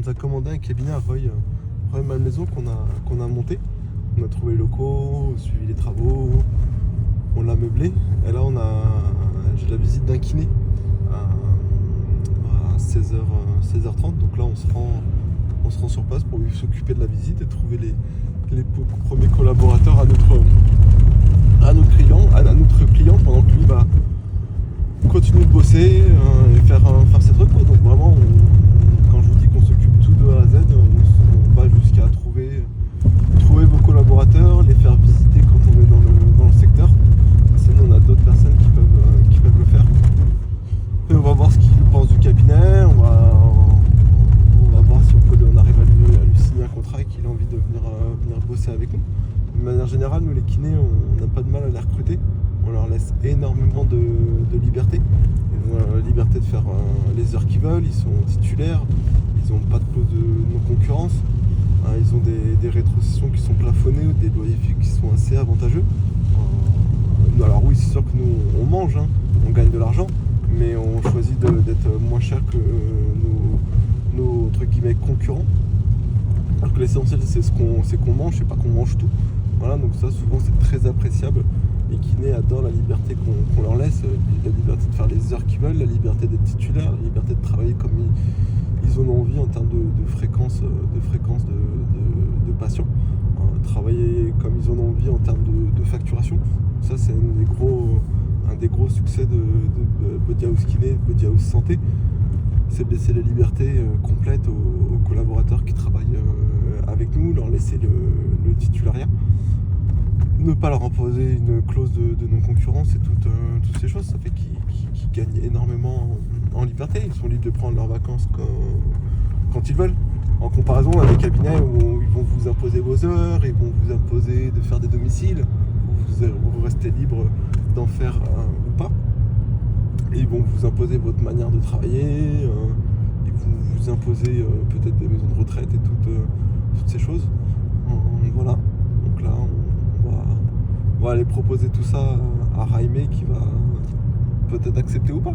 nous a commandé un cabinet à Roy Malmaison qu'on a monté. On a trouvé les locaux, suivi les travaux, on l'a meublé. Et là, j'ai la visite d'un kiné à 16h30. Donc là, on se rend sur place pour lui s'occuper de la visite et trouver les premiers collaborateurs à notre client pendant que lui va continuer de bosser et faire ses trucs, quoi. Donc vraiment, quand je vous dis qu'on s'occupe tout de A à Z, on va jusqu'à trouver vos collaborateurs, les faire visiter quand on est dans le secteur. Sinon, on a d'autres personnes qui peuvent le faire. Et on va voir ce qu'ils pensent du cabinet. On va voir si on arrive à lui signer un contrat et qu'il a envie de venir bosser avec nous. De manière générale, nous les kinés, on n'a pas de mal à les recruter. On leur laisse énormément de liberté. Ils ont la liberté de faire les heures qu'ils veulent. Ils sont titulaires. Ils n'ont pas de clause de non-concurrence. Ils ont des rétrocessions qui sont plafonnées ou des loyers fixes qui sont assez avantageux. Alors oui, c'est sûr que nous, on mange, on gagne de l'argent, mais on choisit d'être moins cher que nos entre guillemets concurrents. Alors que l'essentiel, c'est qu'on mange, c'est pas qu'on mange tout. Voilà, donc ça, souvent, c'est très appréciable. Les kinés adorent la liberté qu'on leur laisse, la liberté de faire les heures qu'ils veulent, la liberté d'être titulaire, la liberté de travailler comme ils en ont envie en termes de fréquence de patients, travailler comme ils en ont envie en termes de facturation. Ça, c'est un des gros succès de Body House Kiné, Body House Santé, c'est de laisser la liberté complète aux collaborateurs qui travaillent avec nous, leur laisser le titulariat, ne pas leur imposer une clause de non-concurrence et toutes ces choses. Ça fait qu'ils gagnent énormément en liberté. Ils sont libres de prendre leurs vacances quand ils veulent. En comparaison à des cabinets où ils vont vous imposer vos heures, ils vont vous imposer de faire des domiciles, où vous restez libre d'en faire ou pas. Et ils vont vous imposer votre manière de travailler, ils vont vous imposer peut-être des maisons de retraite et toutes ces choses. Voilà. Donc là, on va aller proposer tout ça à Raimé qui va peut-être accepter ou pas.